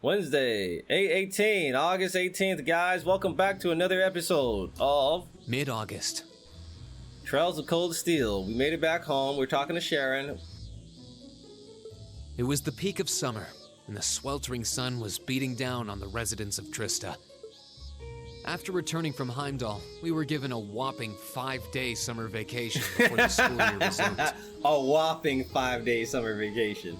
Wednesday, 8/18, August 18th, guys. Welcome back to another episode of Mid-August. Trails of Cold Steel. We made it back home. We're talking to Sharon. It was the peak of summer, and the sweltering sun was beating down on the residents of Trista. After returning from Heimdall, we were given a whopping 5-day summer vacation before the school year resumed. A whopping 5-day summer vacation.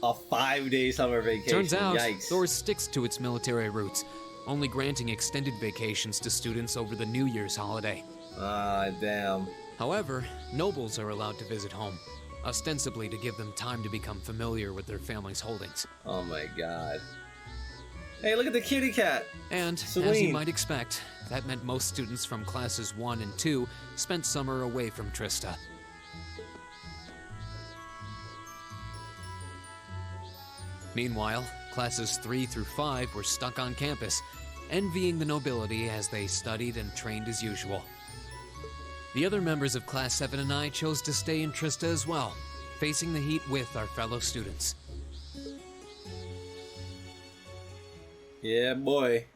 A 5-day summer vacation. Turns out, Yikes. Thor sticks to its military roots, only granting extended vacations to students over the New Year's holiday. Ah, damn. However, nobles are allowed to visit home, ostensibly to give them time to become familiar with their family's holdings. Oh my god. Hey, look at the kitty cat. And, Celine. as you might expect, that meant most students from classes 1 and 2 spent summer away from Trista. Meanwhile, classes 3 through 5 were stuck on campus, envying the nobility as they studied and trained as usual. The other members of Class 7 and I chose to stay in Trista as well, facing the heat with our fellow students. Yeah, boy.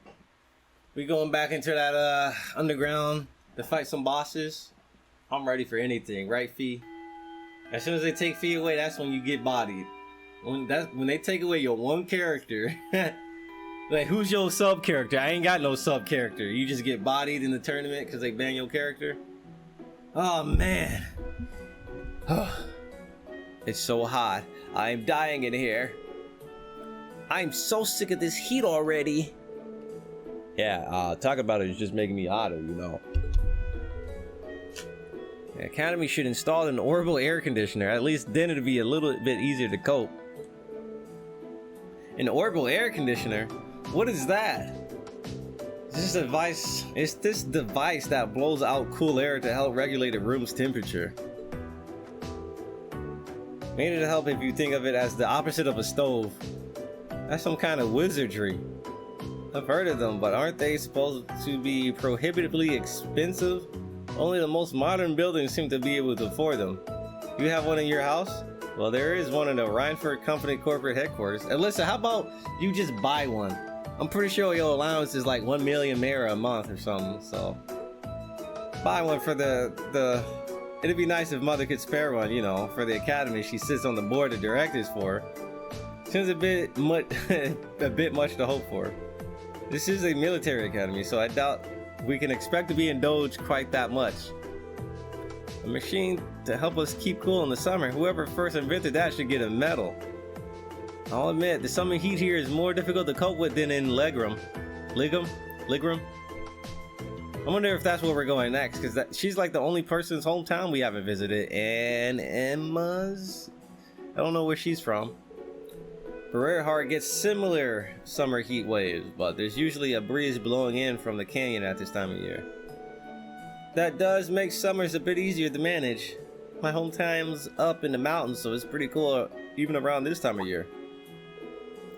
We going back into that underground to fight some bosses. I'm ready for anything, right, Fee? As soon as they take Fee away, that's when you get bodied. When they take away your one character, like, who's your sub character? I ain't got no sub character. You just get bodied in the tournament because they ban your character. Oh man, it's so hot. I'm dying in here. I'm so sick of this heat already. Yeah, talking about it is just making me hotter, you know. The Academy should install an orbital air conditioner. At least then it'd be a little bit easier to cope. An orbital air conditioner? What is that? It's this device that blows out cool air to help regulate a room's temperature. Made it to help if you think of it as the opposite of a stove. That's some kind of wizardry. I've heard of them, but aren't they supposed to be prohibitively expensive? Only the most modern buildings seem to be able to afford them. You have one in your house? Well, there is one in the Reinford Company corporate headquarters. And listen, how about you just buy one? I'm pretty sure your allowance is like 1 million Mara a month or something, so buy one for it'd be nice if Mother could spare one, you know, for the Academy she sits on the board of directors for. Seems a bit much to hope for. This is a military academy, so I doubt we can expect to be indulged quite that much. A machine to help us keep cool in the summer. Whoever first invented that should get a medal. I'll admit, the summer heat here is more difficult to cope with than in Legram. I wonder if that's where we're going next, because she's like the only person's hometown we haven't visited. And Emma's? I don't know where she's from. Bererhard gets similar summer heat waves, but there's usually a breeze blowing in from the canyon at this time of year. That does make summers a bit easier to manage. My hometown's up in the mountains, so it's pretty cool even around this time of year.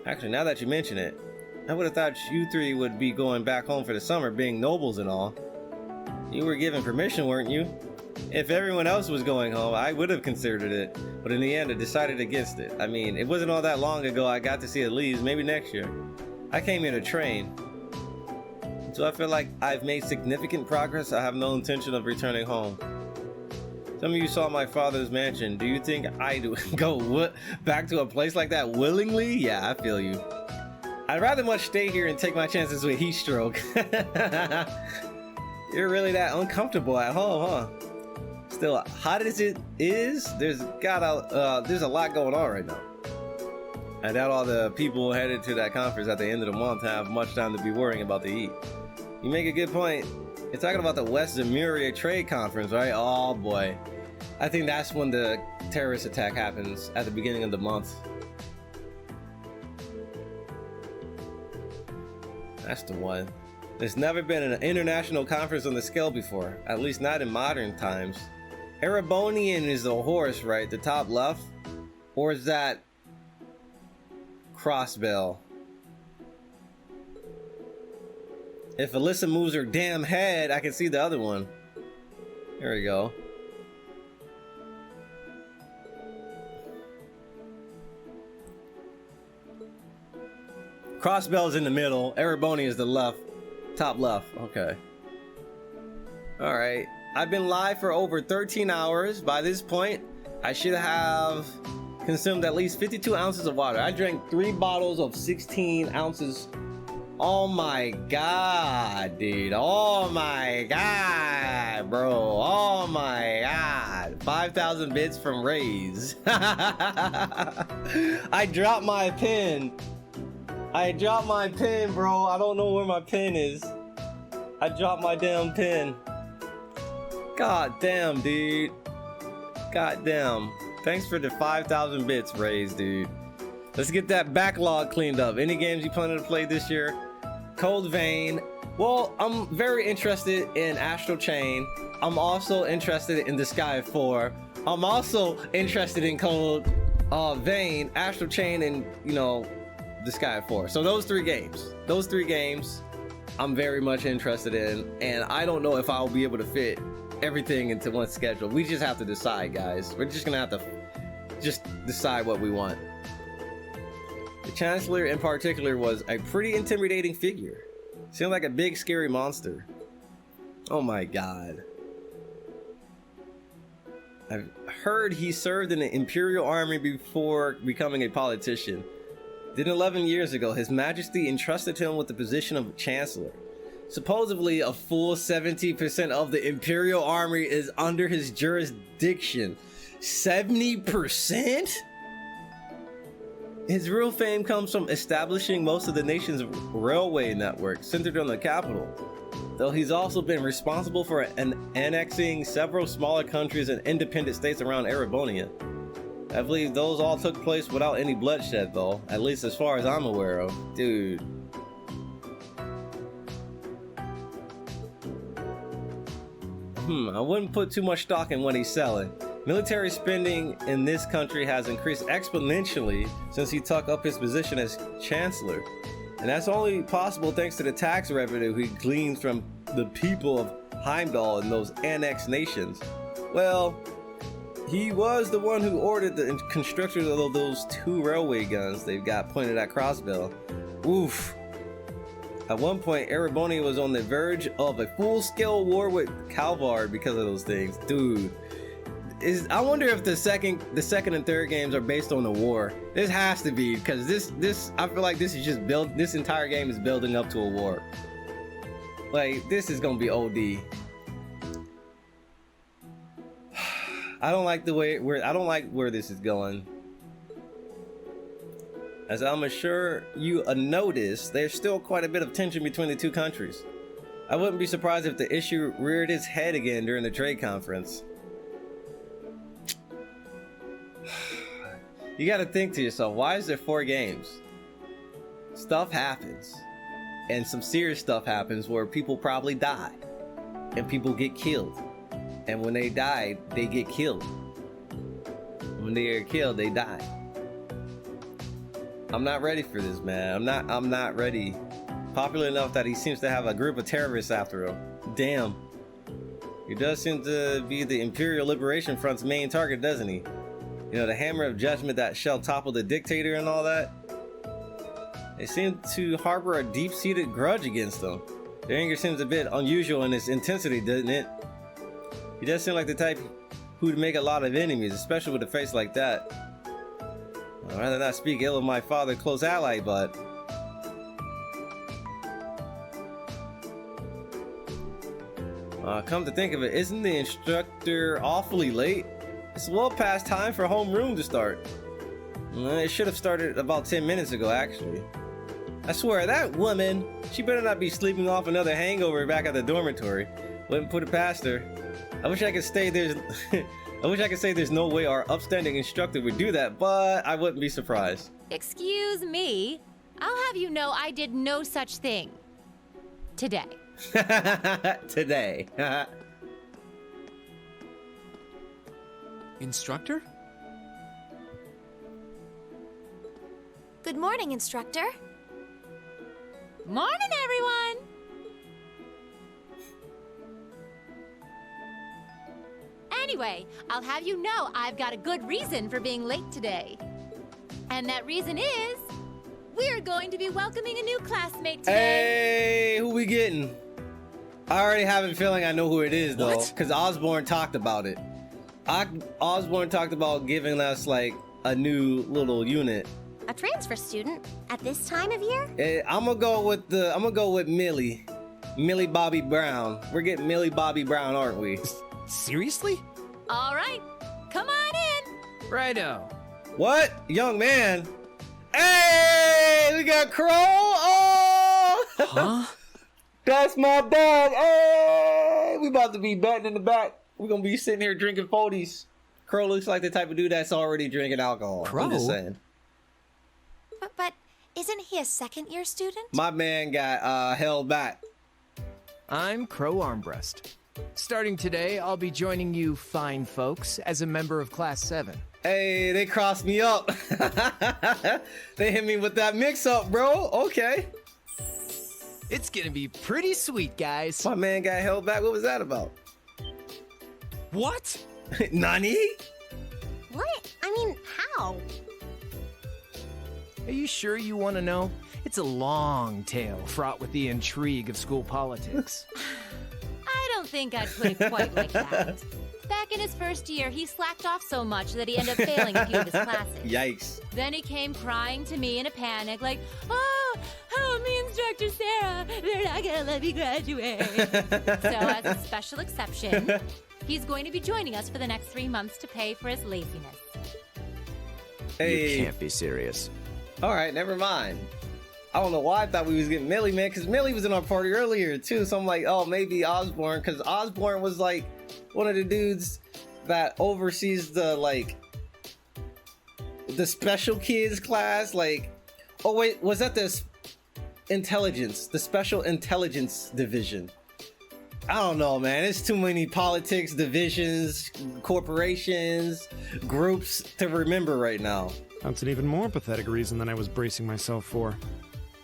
Actually, now that you mention it, I would have thought you three would be going back home for the summer, being nobles and all. You were given permission, weren't you? If everyone else was going home, I would have considered it, but in the end I decided against it. I mean, it wasn't all that long ago I got to see the leaves, maybe next year. I came here to train. So I feel like I've made significant progress. I have no intention of returning home. Some of you saw my father's mansion. Do you think I'd go back to a place like that willingly? Yeah, I feel you. I'd rather much stay here and take my chances with heat stroke. You're really that uncomfortable at home, huh? Still, hot as it is, there's a lot going on right now. I doubt all the people headed to that conference at the end of the month have much time to be worrying about the heat. You make a good point. You're talking about the West Zemuria Trade Conference, right? Oh boy. I think that's when the terrorist attack happens, at the beginning of the month. That's the one. There's never been an international conference on the scale before, at least not in modern times. Erebonian is the horse, right? The top left? Or is that Crossbell? If Alyssa moves her damn head, I can see the other one. There we go. Crossbell's in the middle. Ereboni is the left. Top left. Okay. Alright. I've been live for over 13 hours. By this point, I should have consumed at least 52 ounces of water. I drank 3 bottles of 16 ounces. Oh my god, dude. Oh my god, bro. Oh my god. 5,000 bits from Raze. I dropped my pen. I dropped my pen, bro. I don't know where my pen is. I dropped my damn pen. God damn, dude. God damn. Thanks for the 5,000 bits, Raze, dude. Let's get that backlog cleaned up. Any games you planning to play this year? Cold Vein. Well, I'm very interested in Astral Chain. I'm also interested in the Sky 4. I'm also interested in Cold Vein, Astral Chain, and, you know, the Sky 4. So those 3 games. Those 3 games I'm very much interested in. And I don't know if I'll be able to fit everything into one schedule. We just have to decide, guys. We're just gonna have to just decide what we want. The Chancellor in particular was a pretty intimidating figure. Seemed like a big scary monster. Oh my god. I've heard he served in the Imperial Army before becoming a politician. Then 11 years ago, His Majesty entrusted him with the position of Chancellor. Supposedly, a full 70% of the Imperial Army is under his jurisdiction. 70%? His real fame comes from establishing most of the nation's railway network centered on the capital, though he's also been responsible for annexing several smaller countries and independent states around Erebonia. I believe those all took place without any bloodshed, though, at least as far as I'm aware of. Dude. I wouldn't put too much stock in what he's selling. Military spending in this country has increased exponentially since he took up his position as Chancellor. And that's only possible thanks to the tax revenue he gleans from the people of Heimdall and those annexed nations. Well, he was the one who ordered the construction of those 2 railway guns they've got pointed at Crossbell. Oof. At one point, Erebonia was on the verge of a full-scale war with Calvar because of those things. Dude. I wonder if the second and third games are based on the war. This has to be, because this I feel like this is just this entire game is building up to a war. Like, this is gonna be OD. I don't like where this is going. As I'm sure you noticed, there's still quite a bit of tension between the 2 countries. I wouldn't be surprised if the issue reared its head again during the trade conference. You gotta think to yourself, why is there 4 games? Stuff happens. And some serious stuff happens where people probably die. And people get killed. And when they die, they get killed. When they are killed, they die. I'm not ready for this, man. I'm not ready. Popular enough that he seems to have a group of terrorists after him. Damn. He does seem to be the Imperial Liberation Front's main target, doesn't he? You know, the hammer of judgment that shall topple the dictator and all that. They seem to harbor a deep-seated grudge against them. Their anger seems a bit unusual in its intensity, doesn't it? He does seem like the type who'd make a lot of enemies, especially with a face like that. I'd rather not speak ill of my father, close ally, but... come to think of it, isn't the instructor awfully late? It's well past time for homeroom to start. It should have started about 10 minutes ago, actually. I swear, that woman, she better not be sleeping off another hangover back at the dormitory. Wouldn't put it past her. I wish I could say there's no way our upstanding instructor would do that, but I wouldn't be surprised. Excuse me. I'll have you know I did no such thing. Today. Today. Instructor? Good morning, Instructor. Morning, everyone! Anyway, I'll have you know I've got a good reason for being late today. And that reason is... we're going to be welcoming a new classmate today. Hey, who we getting? I already have a feeling I know who it is, though, What? because Osborne talked about it. Osborne talked about giving us, like, a new little unit. A transfer student at this time of year? I'm gonna go with Millie. Millie Bobby Brown. We're getting Millie Bobby Brown, aren't we? Seriously? All right, come on in. Righto. What? Young man. Hey, we got Crow. Oh, Huh? that's my dog. Hey, we about to be batting in the back. We're gonna be sitting here drinking 40s. Crow looks like the type of dude that's already drinking alcohol. I'm just Crow? saying. But isn't he a second-year student? My man got held back. I'm Crow Armbrust. Starting today, I'll be joining you fine folks as a member of Class 7. Hey, they crossed me up. They hit me with that mix-up, bro. Okay. It's gonna be pretty sweet, guys. My man got held back. What was that about? What? Nani? What? I mean, how? Are you sure you want to know? It's a long tale fraught with the intrigue of school politics. I don't think I'd put it quite like that. Back in his first year, he slacked off so much that he ended up failing a few of his classes. Yikes. Then he came crying to me in a panic, like, oh, me Instructor Sarah, they're not gonna let me graduate. So as a special exception, he's going to be joining us for the next 3 months to pay for his laziness. Hey. You can't be serious. All right, never mind. I don't know why I thought we was getting Millie, man, because Millie was in our party earlier, too. So I'm like, oh, maybe Osborne, because Osborne was, like, one of the dudes that oversees the, like, the special kids class. Like, oh, wait, was that the special intelligence division? I don't know, man. It's too many politics, divisions, corporations, groups to remember right now. That's an even more pathetic reason than I was bracing myself for.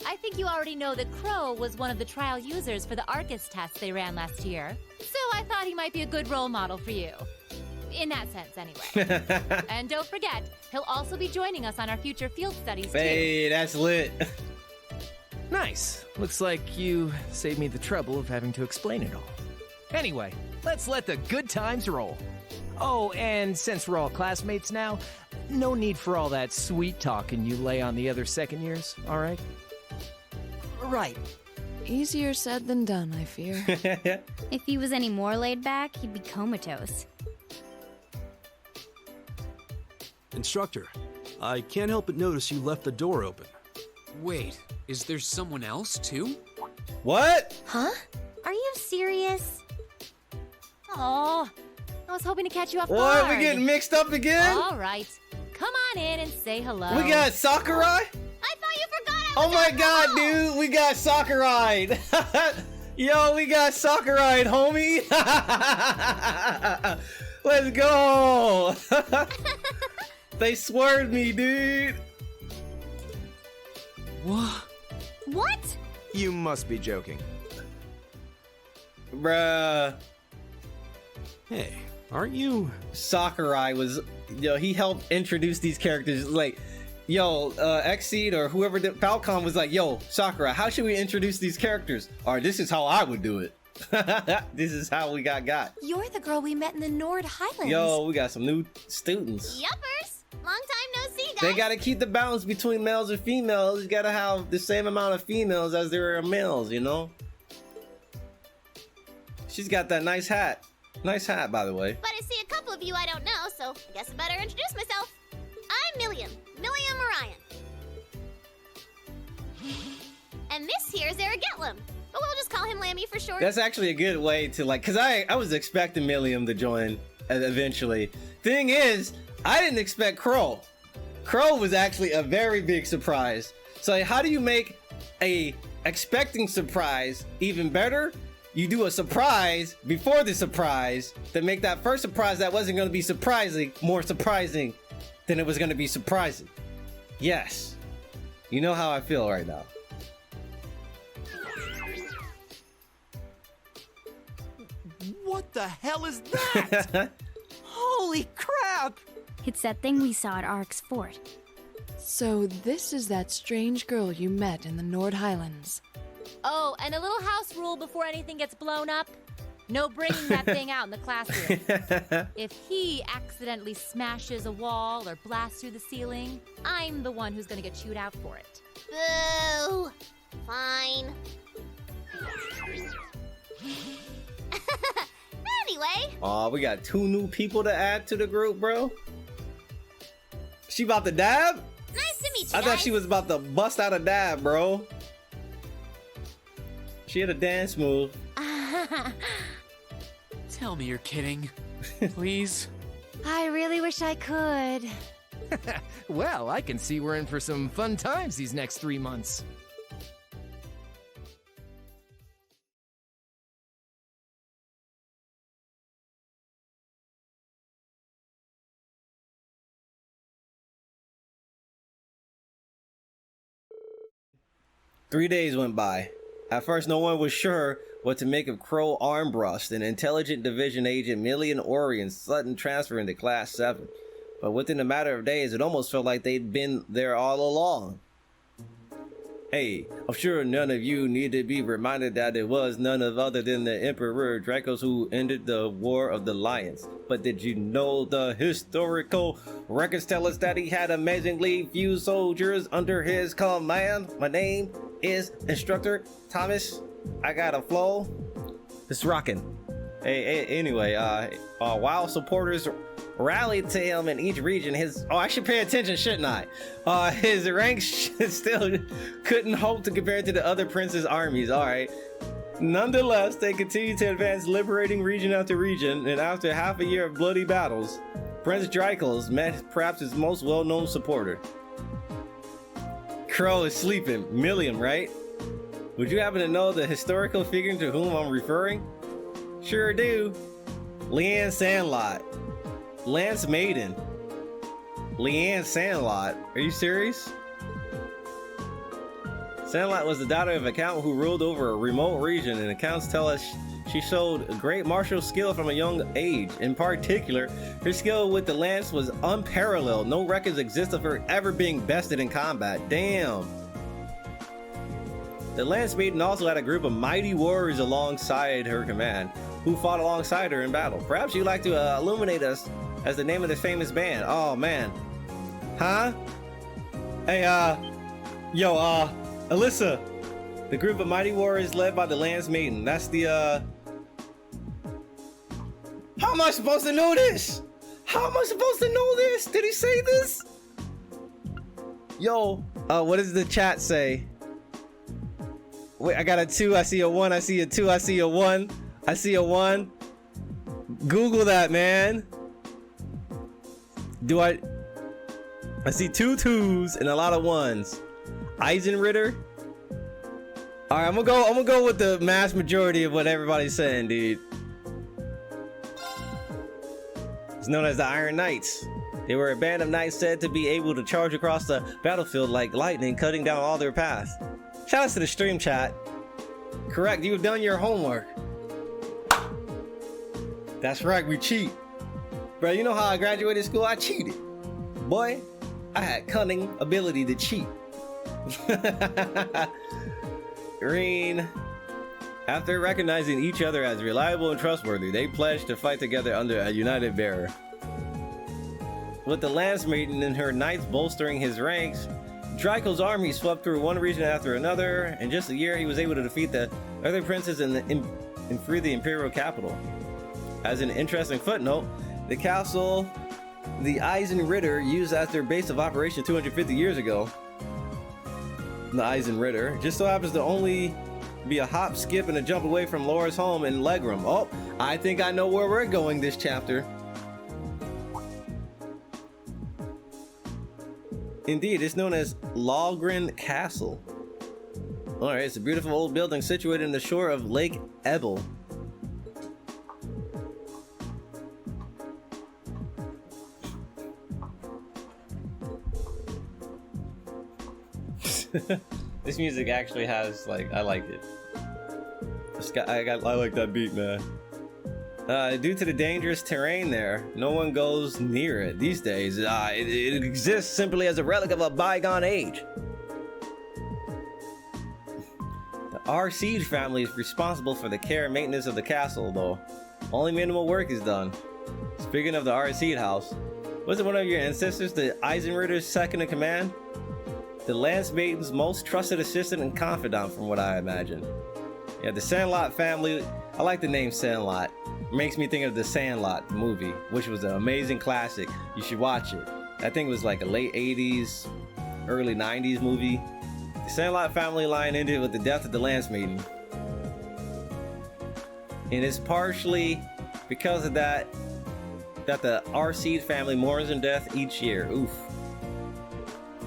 I think you already know that Crow was one of the trial users for the Arcus test they ran last year. So I thought he might be a good role model for you. In that sense, anyway. And don't forget, he'll also be joining us on our future field studies, too. Hey, that's lit. Nice. Looks like you saved me the trouble of having to explain it all. Anyway, let's let the good times roll. Oh, and since we're all classmates now, no need for all that sweet talking you lay on the other second years, all right? Right. Easier said than done, I fear. If he was any more laid back, he'd be comatose. Instructor, I can't help but notice you left the door open. Wait, is there someone else too? What? Huh? Are you serious? Oh, I was hoping to catch you off What? guard. We getting mixed up again? All right. Come on in and say hello. We got Sakurai? I thought you forgot I Oh was my on god, call. dude. We got Sakurai. Yo, we got Sakurai, homie. Let's go. They swerved me, dude. What? What? You must be joking. Bruh. Hey, aren't you? Sakurai was, he helped introduce these characters. Like, Xseed or whoever did Falcon was like, yo, Sakurai, how should we introduce these characters? Or this is how I would do it. This is how we got. You're the girl we met in the Nord Highlands. Yo, we got some new students. Yuppers. Long time no see, guys. They gotta keep the balance between males and females. You gotta have the same amount of females as there are males, you know? She's got that nice hat. Nice hat, by the way. But I see a couple of you I don't know, so I guess I better introduce myself. I'm Milliam Orion. And this here's Eric Getlum, but we'll just call him Lammy for short. That's actually a good way to, like, because I was expecting Milliam to join eventually. Thing is, I didn't expect Crow. Crow was actually a very big surprise. So like, how do you make a expecting surprise even better? You do a surprise before the surprise to make that first surprise that wasn't going to be surprising more surprising than it was going to be surprising. Yes. You know how I feel right now. What the hell is that? Holy crap! It's that thing we saw at Ark's fort. So this is that strange girl you met in the Nord Highlands. Oh, and a little house rule before anything gets blown up. No bringing that thing out in the classroom. If he accidentally smashes a wall or blasts through the ceiling, I'm the one who's gonna get chewed out for it. Boo! Fine. Anyway. Aw, we got 2 new people to add to the group, bro. She about to dab? Nice to meet you I guys. thought she was about to bust out a dab, bro. She had a dance move. Tell me you're kidding. Please. I really wish I could. Well, I can see we're in for some fun times these next 3 months. Three days went by. At first, no one was sure what to make of Crow Armbrust, an intelligent division agent Million Orion's sudden transfer into Class 7. But within a matter of days, it almost felt like they'd been there all along. Hey, I'm sure none of you need to be reminded that it was none other than the Emperor Dracos who ended the War of the Lions. But did you know the historical records tell us that he had amazingly few soldiers under his command? My name is Instructor Thomas. I got a flow. It's rocking. Anyway, while supporters rallied to him in each region, I should pay attention, shouldn't I? His ranks still couldn't hope to compare to the other prince's armies. All right. Nonetheless, they continued to advance, liberating region after region, and after half a year of bloody battles, Prince Dracos met perhaps his most well-known supporter. Crow is sleeping. Milliam, right? Would you happen to know the historical figure to whom I'm referring? Sure do. Leanne Sandlot. Lance Maiden. Leanne Sandlot. Are you serious? Sandlot was the daughter of a count who ruled over a remote region, and accounts tell us she showed great martial skill from a young age. In particular, her skill with the lance was unparalleled. No records exist of her ever being bested in combat. Damn. The Lance Maiden also had a group of mighty warriors alongside her command, who fought alongside her in battle. Perhaps you'd like to illuminate us as the name of this famous band. Oh, man. Huh? Hey, Alyssa. The group of mighty warriors led by the Lance Maiden. That's the, How am I supposed to know this? How am I supposed to know this? Did he say this? Yo, what does the chat say? Wait, I got a 2, I see a 1, I see a 2, I see a 1, I see a 1. Google that, man. I see 2 2s and a lot of 1s. Eisenritter. All right, I'm gonna go with the mass majority of what everybody's saying, dude. It's known as the Iron Knights. They were a band of knights said to be able to charge across the battlefield like lightning, cutting down all their paths. Shout out to the stream chat. Correct, you've done your homework. That's right, we cheat. Bro, you know how I graduated school? I cheated. Boy, I had cunning ability to cheat. Green. After recognizing each other as reliable and trustworthy, they pledged to fight together under a united banner. With the Lance Maiden and her knights bolstering his ranks, Dracos' army swept through one region after another. In just a year, he was able to defeat the other princes and free the imperial capital. As an interesting footnote, the castle the Eisenritter used as their base of operation 250 years ago, the Eisenritter, just so happens to only be a hop, skip, and a jump away from Laura's home in Legram. Oh, I think I know where we're going this chapter. Indeed, it's known as Logren Castle. Alright, it's a beautiful old building situated in the shore of Lake Ebel. This music actually has, like, I like it. I like that beat, man. Due to the dangerous terrain there, no one goes near it these days. It exists simply as a relic of a bygone age. The R. family is responsible for the care and maintenance of the castle, though. Only minimal work is done. Speaking of the R. house, was it one of your ancestors, the Eisenritter's second in command? The Lance Maiden's most trusted assistant and confidant, from what I imagine. Yeah, the Sandlot family, I like the name Sandlot. It makes me think of the Sandlot movie, which was an amazing classic. You should watch it. I think it was like a late 80s, early 90s movie. The Sandlot family line ended with the death of the Lance Maiden. And it's partially because of that the R. family mourns in death each year. Oof.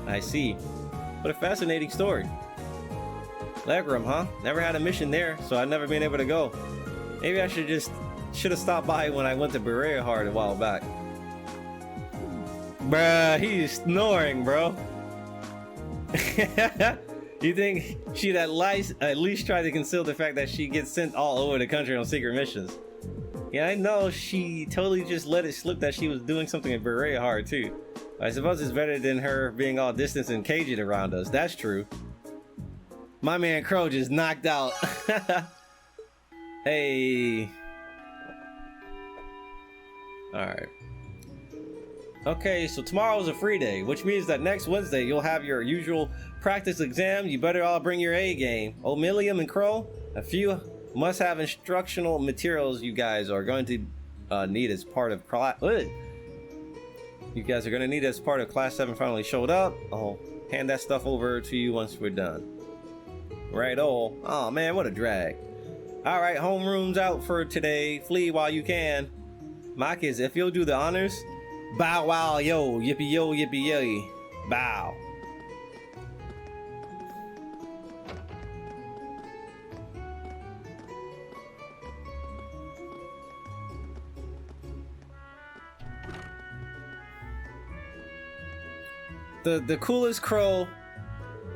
I see. What a fascinating story. Legram, huh? Never had a mission there, so I've never been able to go. Maybe I should have stopped by when I went to Berea-Hard a while back. Bruh, he's snoring, bro. You think she'd at least try to conceal the fact that she gets sent all over the country on secret missions? Yeah, I know she totally just let it slip that she was doing something at Berea-Hard too. I suppose it's better than her being all distant and caged around us. That's true. My man Crow just knocked out. Hey. Alright. Okay, so tomorrow's a free day, which means that next Wednesday you'll have your usual practice exam. You better all bring your A game. O'Milliam and Crow, a few must-have instructional materials you guys are going to need as part of class. You guys are going to need as part of Class 7 finally showed up. I'll hand that stuff over to you once we're done. Right-o. Oh man, what a drag. Alright, homeroom's out for today. Flee while you can. My kids, if you'll do the honors, bow wow yo, yippee yo, yippee yay. Bow. The coolest Crow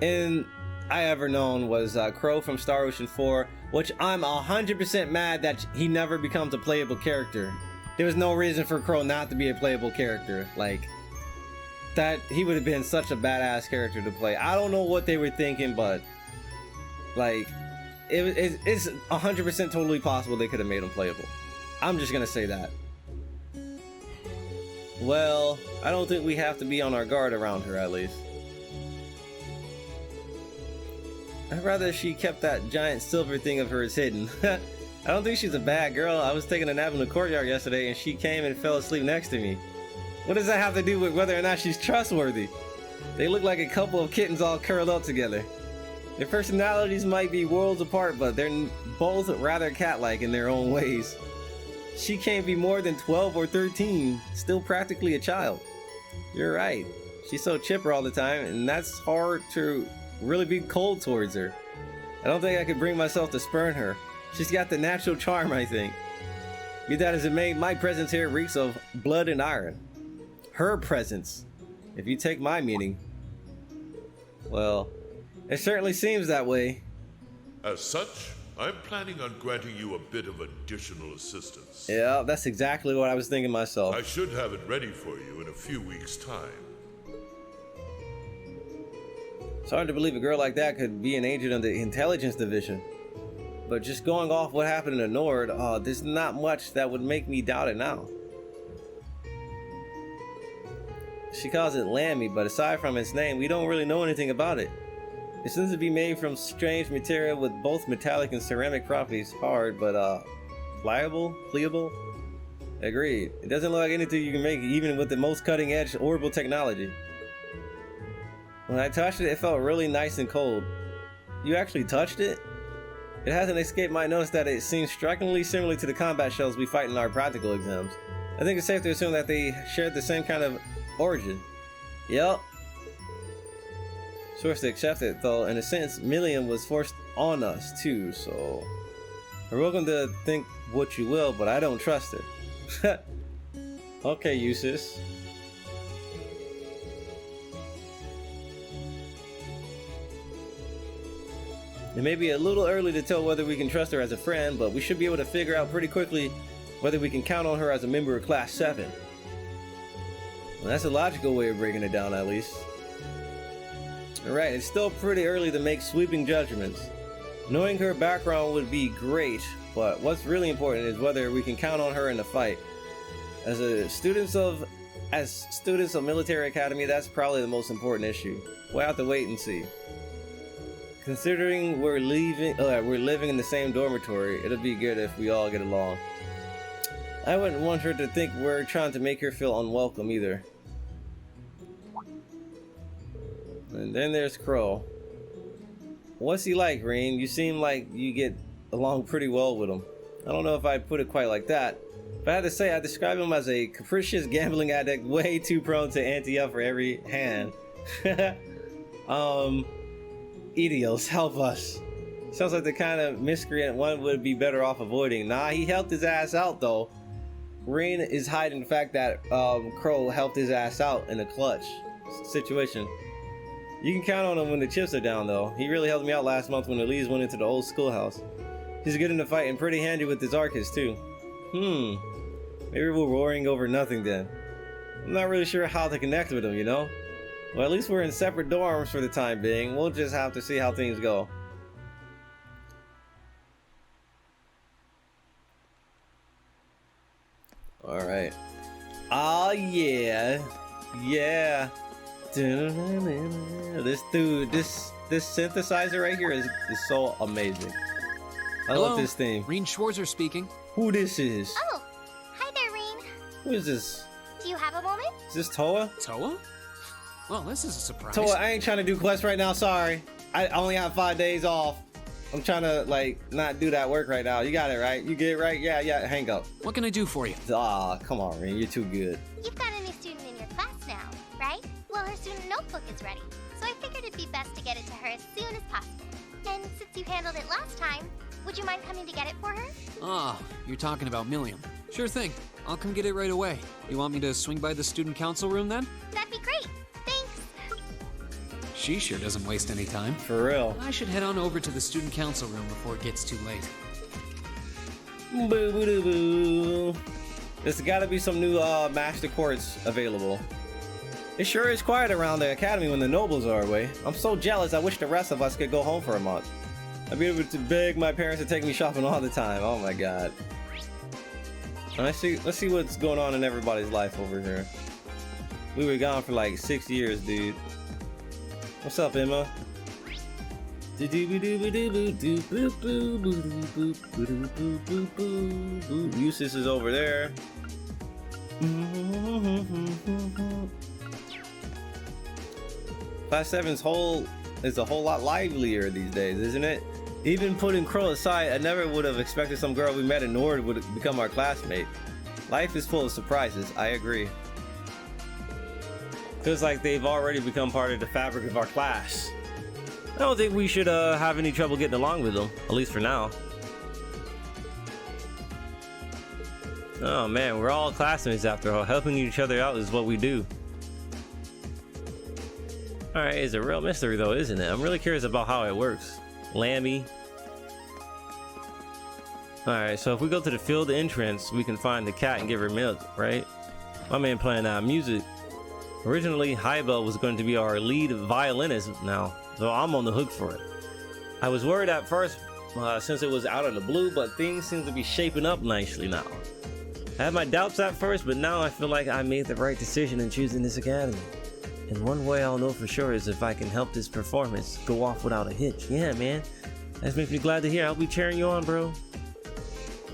I ever known was Crow from Star Ocean 4, which I'm 100% mad that he never becomes a playable character. There was no reason for Crow not to be a playable character. Like, that he would have been such a badass character to play. I don't know what they were thinking, but like, it's 100% totally possible they could have made him playable. I'm just gonna say that. Well, I don't think we have to be on our guard around her, at least. I'd rather she kept that giant silver thing of hers hidden. I don't think she's a bad girl. I was taking a nap in the courtyard yesterday and she came and fell asleep next to me. What does that have to do with whether or not she's trustworthy? They look like a couple of kittens all curled up together. Their personalities might be worlds apart, but they're both rather cat-like in their own ways. She can't be more than 12 or 13, still practically a child. You're right. She's so chipper all the time, and that's hard to really be cold towards her. I don't think I could bring myself to spurn her. She's got the natural charm, I think. Be that as it may, my presence here reeks of blood and iron. Her presence, if you take my meaning. Well, it certainly seems that way. As such, I'm planning on granting you a bit of additional assistance. Yeah, that's exactly what I was thinking myself. I should have it ready for you in a few weeks' time. It's hard to believe a girl like that could be an agent of the intelligence division. But just going off what happened in the Nord, there's not much that would make me doubt it now. She calls it Lammy, but aside from its name, we don't really know anything about it. It seems to be made from strange material with both metallic and ceramic properties. Hard, but pliable? Agreed. It doesn't look like anything you can make even with the most cutting-edge orbital technology. When I touched it, it felt really nice and cold. You actually touched it? It hasn't escaped my notice that it seems strikingly similar to the combat shells we fight in our practical exams. I think it's safe to assume that they shared the same kind of origin. Yep. Forced to accept it, though. In a sense, Milliam was forced on us, too, so... You're welcome to think what you will, but I don't trust her. Okay, Eustace. It may be a little early to tell whether we can trust her as a friend, but we should be able to figure out pretty quickly whether we can count on her as a member of Class 7. Well, that's a logical way of breaking it down, at least. Alright, it's still pretty early to make sweeping judgments. Knowing her background would be great, but what's really important is whether we can count on her in the fight. As students of Military Academy, that's probably the most important issue. We'll have to wait and see. Considering we're living in the same dormitory, it'll be good if we all get along. I wouldn't want her to think we're trying to make her feel unwelcome either. And then there's Crow. What's he like, Reen? You seem like you get along pretty well with him. I don't know if I'd put it quite like that. But I have to say, I describe him as a capricious gambling addict, way too prone to ante up for every hand. Idios, help us. Sounds like the kind of miscreant one would be better off avoiding. Nah, he helped his ass out though. Rain is hiding the fact that Crow helped his ass out in a clutch situation. You can count on him when the chips are down though. He really helped me out last month when the Lees went into the old schoolhouse. He's good in the fight and pretty handy with his arcus too. Maybe we're worrying over nothing then. I'm not really sure how to connect with him, you know? Well, at least we're in separate dorms for the time being. We'll just have to see how things go. Alright. Oh yeah. Yeah. This dude, this synthesizer right here is so amazing. I love this theme. Reen Schwarzer speaking. Who this is? Oh, hi there, Reen. Who is this? Do you have a moment? Is this Toa? Toa? Well, this is a surprise. Toa, I ain't trying to do quests right now, sorry. I only have 5 days off. I'm trying to, like, not do that work right now. You got it, right? You get it, right? Yeah, hang up. What can I do for you? Aw, come on, Reen, you're too good. You've got a new student in your class now, right? Well, her student notebook is ready, so I figured it'd be best to get it to her as soon as possible. And since you handled it last time, would you mind coming to get it for her? Ah, you're talking about Milliam. Sure thing. I'll come get it right away. You want me to swing by the student council room then? That'd be great. Thanks. She sure doesn't waste any time. For real. I should head on over to the student council room before it gets too late. Boo boo doo boo. There's gotta be some new master courts available. It sure is quiet around the academy when the nobles are away. I'm so jealous, I wish the rest of us could go home for a month. I'd be able to beg my parents to take me shopping all the time. Oh my god. Let's see what's going on in everybody's life over here. We were gone for like 6 years, dude. What's up, Emma? Eustace is over there. Class 7's is a whole lot livelier these days, isn't it? Even putting Crow aside, I never would have expected some girl we met in Nord would become our classmate. Life is full of surprises, I agree. Feels like they've already become part of the fabric of our class. I don't think we should have any trouble getting along with them, at least for now. Oh man, we're all classmates after all. Helping each other out is what we do. Alright, it's a real mystery though, isn't it? I'm really curious about how it works. Lammy. Alright, so if we go to the field entrance, we can find the cat and give her milk, right? My man playing music. Originally, Highbell was going to be our lead violinist now, so I'm on the hook for it. I was worried at first since it was out of the blue, but things seem to be shaping up nicely now. I had my doubts at first, but now I feel like I made the right decision in choosing this academy. And one way I'll know for sure is if I can help this performance go off without a hitch. Yeah, man. That makes me glad to hear. I'll be cheering you on, bro.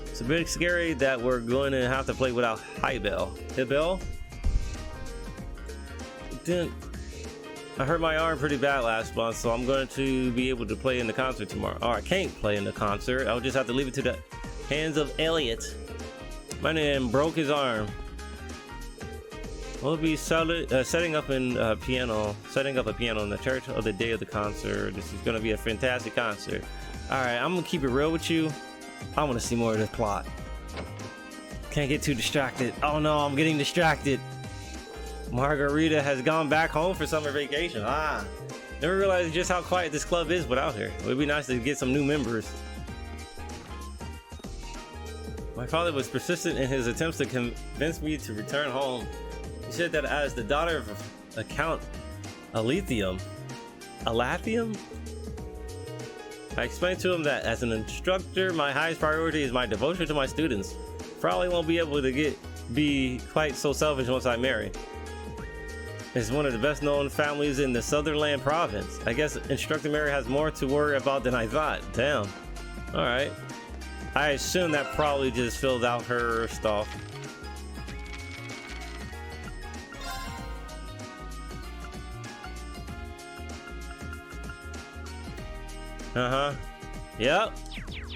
It's a bit scary that we're going to have to play without Highbell. Highbell? I hurt my arm pretty bad last month, so I'm going to be able to play in the concert tomorrow. Or I can't play in the concert. I'll just have to leave it to the hands of Elliot. My man broke his arm. We'll be setting up a piano in the church of the day of the concert. This is going to be a fantastic concert. Alright, I'm going to keep it real with you. I want to see more of this plot. Can't get too distracted. Oh no, I'm getting distracted. Margarita has gone back home for summer vacation. Never realized just how quiet this club is without her. It would be nice to get some new members. My father was persistent in his attempts to convince me to return home. He said that as the daughter of a Count Alathium, I explained to him that as an instructor, my highest priority is my devotion to my students. Probably won't be able to be quite so selfish once I marry. It's one of the best known families in the Sutherland province. I guess Instructor Mary has more to worry about than I thought. Damn. Alright. I assume that probably just filled out her stuff. Yep.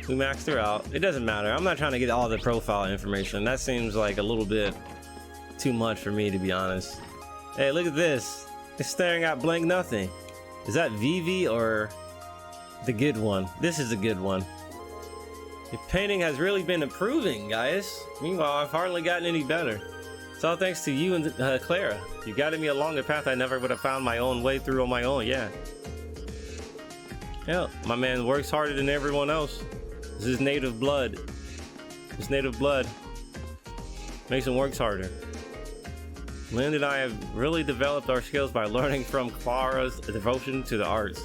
We maxed her out. It doesn't matter. I'm not trying to get all the profile information. That seems like a little bit too much for me, to be honest. Hey, look at this. It's staring at blank nothing. Is that VII or the good one? This is a good one. Your painting has really been improving, guys. Meanwhile, I've hardly gotten any better. It's all thanks to you and Clara. You guided me along a path I never would have found my own way through on my own, yeah. Yeah, my man works harder than everyone else. This is native blood. This native blood makes him work harder. Lynn and I have really developed our skills by learning from Clara's devotion to the arts.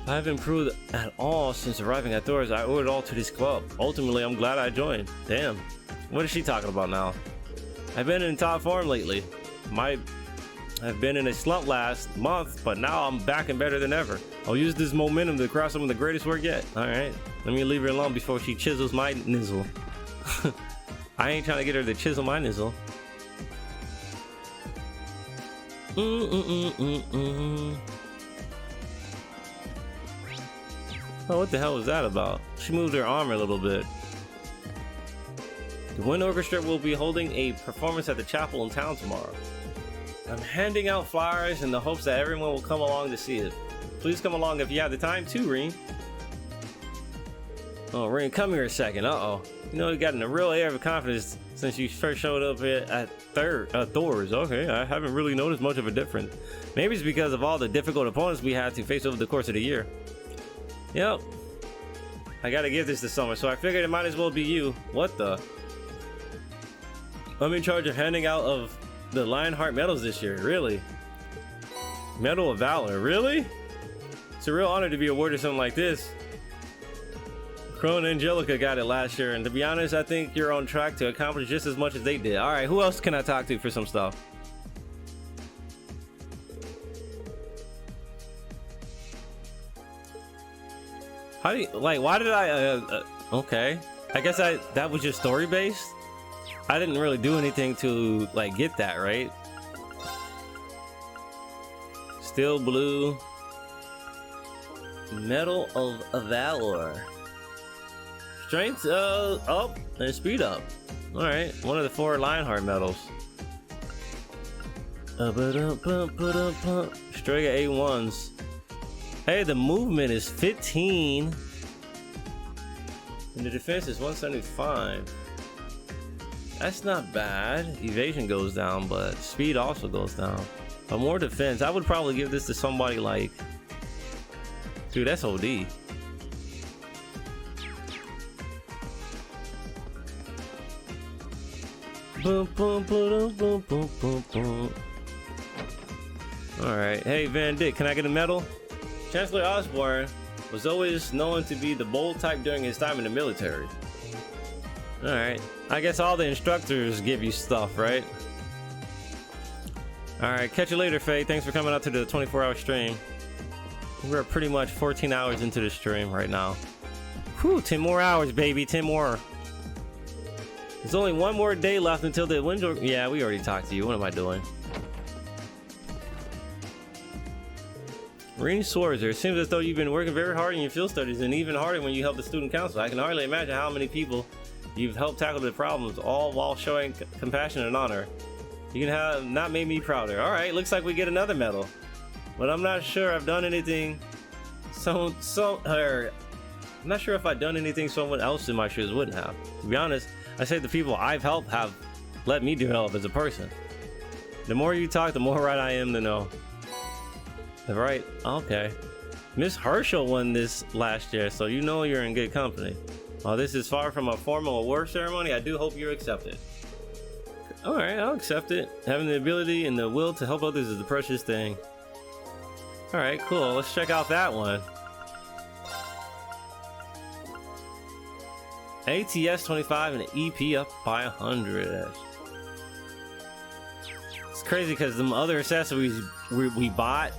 I haven't improved at all since arriving at Thor's. I owe it all to this club. Ultimately, I'm glad I joined. Damn. What is she talking about now? I've been in top form lately. I've been in a slump last month, but now I'm back and better than ever. I'll use this momentum to craft some of the greatest work yet. Alright, let me leave her alone before she chisels my nizzle. I ain't trying to get her to chisel my nizzle. Oh, what the hell was that about? She moved her arm a little bit. The Wind Orchestra will be holding a performance at the chapel in town tomorrow. I'm handing out flyers in the hopes that everyone will come along to see it. Please come along if you have the time too, Reen. Oh, Reen, come here a second. Uh-oh. You know, you got in a real air of confidence since you first showed up at Thor's. Okay, I haven't really noticed much of a difference. Maybe it's because of all the difficult opponents we had to face over the course of the year. Yep. I gotta give this to someone, so I figured it might as well be you. What the? I'm in charge of handing out of the Lionheart medals this year. Really? Medal of Valor. Really? It's a real honor to be awarded something like this. Crow and Angelica got it last year, and to be honest, I think you're on track to accomplish just as much as they did. Alright, who else can I talk to for some stuff? How do you, like, why did I, okay. I guess that was just story based? I didn't really do anything to, like, get that, right? Steel blue. Medal of Valor. Strength, up, and speed up. Alright, one of the 4 Lionheart medals. Strega A1s. Hey, the movement is 15. And the defense is 175. That's not bad. Evasion goes down, but speed also goes down. But more defense. I would probably give this to somebody like... Dude, that's OD. Boom, boom, boom, boom, boom, boom, boom. Alright. Hey, Van Dyck, can I get a medal? Chancellor Osborne was always known to be the bold type during his time in the military. Alright. I guess all the instructors give you stuff, right? Alright, catch you later, Faye. Thanks for coming out to the 24-hour stream. We're pretty much 14 hours into the stream right now. Whew, 10 more hours, baby. 10 more. There's only one more day left until the window. Yeah, we already talked to you. What am I doing? Marine Swords, it seems as though you've been working very hard in your field studies and even harder when you help the student council. I can hardly imagine how many people you've helped tackle the problems, all while showing compassion and honor. You can have not made me prouder. Alright, looks like we get another medal. But I'm not sure I've done anything I'm not sure if I've done anything someone else in my shoes wouldn't have. To be honest, I say the people I've helped have let me develop as a person. The more you talk, the more right I am to know. Right? Okay. Miss Herschel won this last year, so you know you're in good company. While this is far from a formal award ceremony, I do hope you accept it. Alright, I'll accept it. Having the ability and the will to help others is the precious thing. Alright, cool. Let's check out that one. ATS 25 and an EP up by 100. It's crazy because the other accessories we bought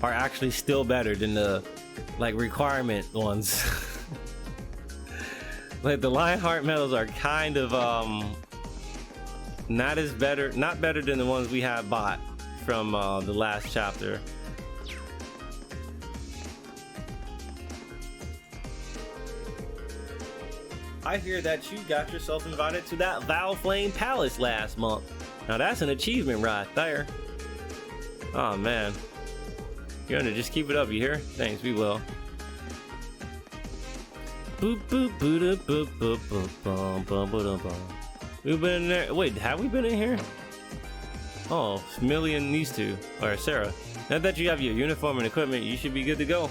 are actually still better than the like requirement ones. Like the Lionheart medals are kind of not better than the ones we had bought from the last chapter. I hear that you got yourself invited to that Valflame Palace last month. Now that's an achievement right there. Oh man. You're gonna just keep it up, you hear? Thanks, we will. Boop boop boop boop boop boop boop boop boop boop. We've been in there. Wait, have we been in here? Oh, Millie and these two, or Sarah. Now that you have your uniform and equipment, you should be good to go.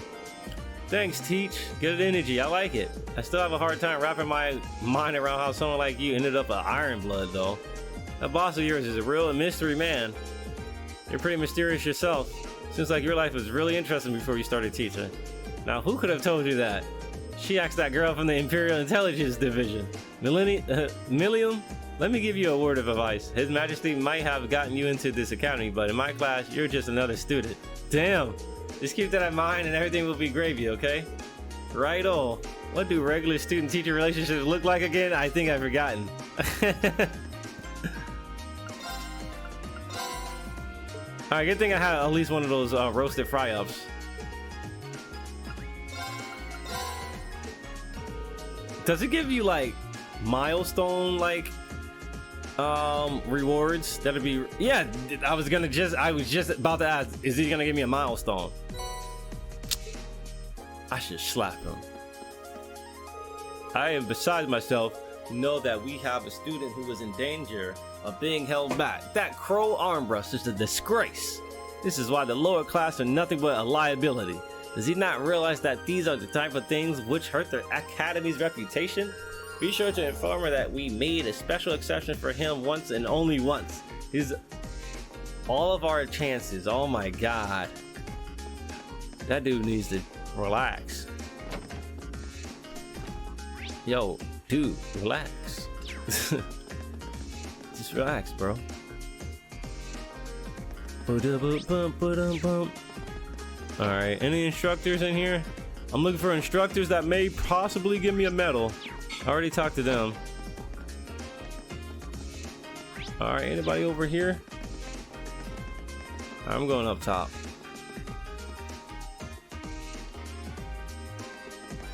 Thanks, Teach. Good energy. I like it. I still have a hard time wrapping my mind around how someone like you ended up an Ironblood, though. That boss of yours is a real mystery man. You're pretty mysterious yourself. Seems like your life was really interesting before you started teaching. Now, who could have told you that? She asked that girl from the Imperial Intelligence Division. Millium, let me give you a word of advice. His Majesty might have gotten you into this academy, but in my class, you're just another student. Damn. Just keep that in mind and everything will be gravy, okay? Right-o. What do regular student-teacher relationships look like again? I think I've forgotten. Alright, good thing I had at least one of those roasted fry-ups. Does it give you like milestone like rewards? That'd be, yeah. I was just about to ask, is he gonna give me a milestone? I should slap him. I am beside myself to know that we have a student who is in danger of being held back. That crow armbrust is a disgrace. This is why the lower class are nothing but a liability. Does he not realize that these are the type of things which hurt their academy's reputation? Be sure to inform her that we made a special exception for him once and only once. He's all of our chances. Oh my god. That dude needs to relax. Yo, dude, relax. Just relax, bro. Alright, any instructors in here? I'm looking for instructors that may possibly give me a medal. I already talked to them. Alright, anybody over here? I'm going up top.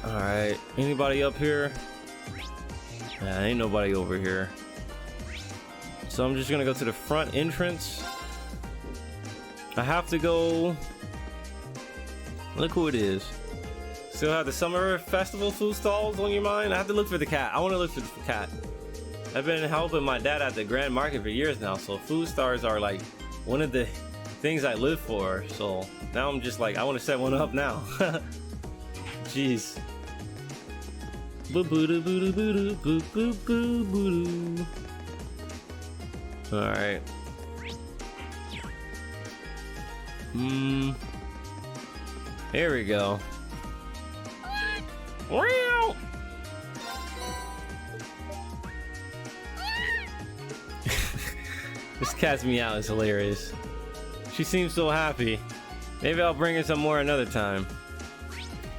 Alright, anybody up here? Nah, ain't nobody over here. So I'm just gonna go to the front entrance. I have to go. Look who it is. Still have the summer festival food stalls on your mind? I have to look for the cat. I want to look for the cat. I've been helping my dad at the Grand Market for years now, so food stars are like one of the things I live for. So now I'm just like, I want to set one up now. Jeez. Alright. Here we go. This cat's meow is hilarious. She seems so happy. Maybe I'll bring her some more another time.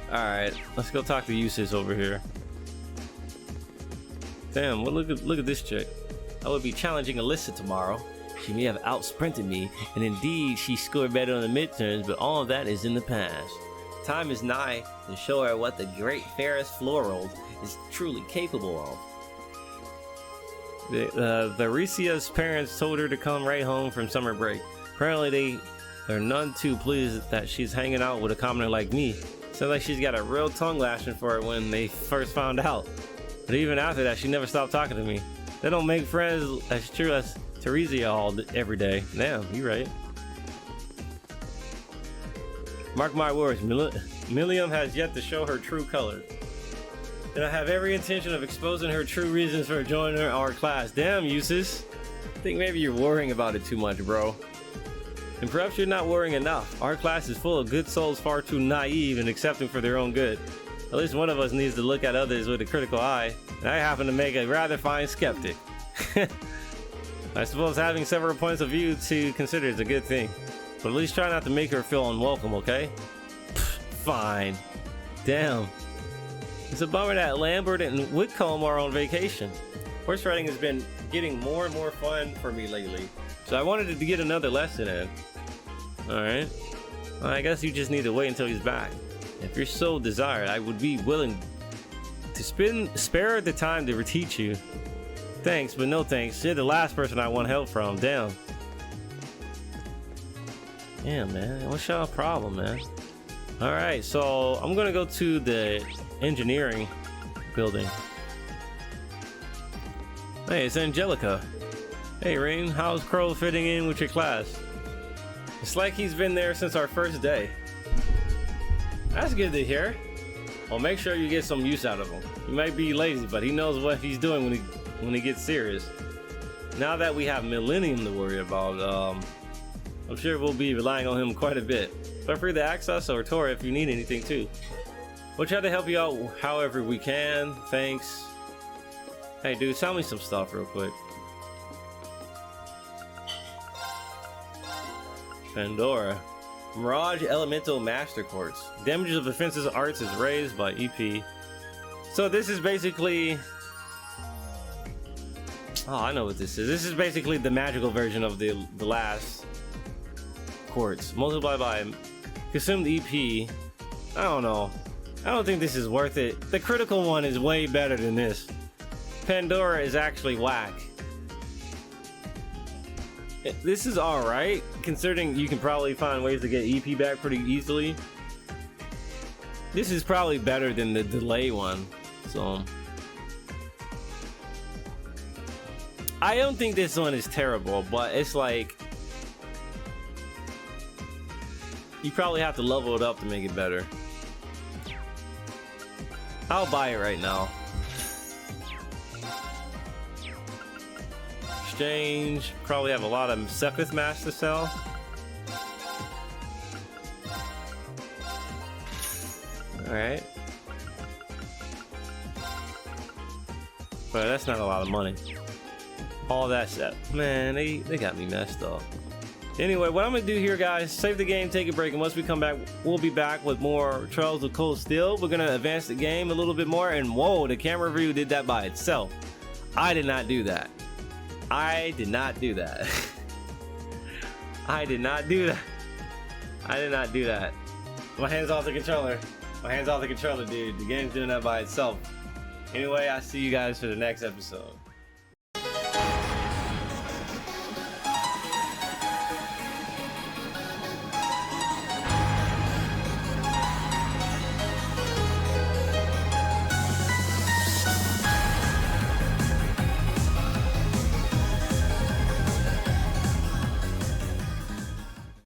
Alright, let's go talk to Eustace over here. Damn, well, look at this chick. I would be challenging Alyssa tomorrow. She may have outsprinted me, and indeed she scored better on the midterms, but all of that is in the past. Time is nigh to show her what the great Ferris Floral is truly capable of. Varicia's parents told her to come right home from summer break. Apparently they're none too pleased that she's hanging out with a commoner like me. Sounds like she's got a real tongue lashing for her when they first found out. But even after that, she never stopped talking to me. They don't make friends as true as Teresia every day. Damn, you right. Mark my words, Millium has yet to show her true colors. And I have every intention of exposing her true reasons for joining our class. Damn, Eustace. I think maybe you're worrying about it too much, bro. And perhaps you're not worrying enough. Our class is full of good souls far too naive and accepting for their own good. At least one of us needs to look at others with a critical eye. And I happen to make a rather fine skeptic. I suppose having several points of view to consider is a good thing. But at least try not to make her feel unwelcome, okay? Fine. Damn. It's a bummer that Lambert and Whitcomb are on vacation. Horse riding has been getting more and more fun for me lately. So I wanted to get another lesson in. Alright. Well, I guess you just need to wait until he's back. If you're so desired, I would be willing to spare the time to reteach you. Thanks, but no thanks. You're the last person I want help from. Damn. Damn, man. What's y'all problem, man? Alright, so I'm gonna go to the engineering building. Hey, it's Angelica. Hey, Rain, how's Crow fitting in with your class? It's like he's been there since our first day. That's good to hear. Well, make sure you get some use out of him. He might be lazy, but he knows what he's doing when he gets serious. Now that we have Millennium to worry about, I'm sure we'll be relying on him quite a bit. Feel free to ask us or Tora if you need anything too. We'll try to help you out however we can. Thanks. Hey dude, tell me some stuff real quick. Pandora. Mirage Elemental Master Quartz. Damage of offensive arts is raised by EP. So this is basically... Oh, I know what this is. This is basically the magical version of the last quartz. Multiplied by consumed EP. I don't know. I don't think this is worth it. The critical one is way better than this. Pandora is actually whack. This is alright, considering you can probably find ways to get EP back pretty easily. This is probably better than the delay one, so... I don't think this one is terrible, but it's like... You probably have to level it up to make it better. I'll buy it right now. Exchange. Probably have a lot of Sepith Mass to sell. Alright. But that's not a lot of money. All that set. Man, they got me messed up. Anyway, what I'm gonna do here, guys, save the game, take a break, and once we come back, we'll be back with more Trials of Cold Steel. We're gonna advance the game a little bit more, and whoa, the camera view did that by itself. I did not do that. I did not do that. I did not do that. I did not do that. My hand's off the controller. My hand's off the controller, dude. The game's doing that by itself. Anyway, I'll see you guys for the next episode.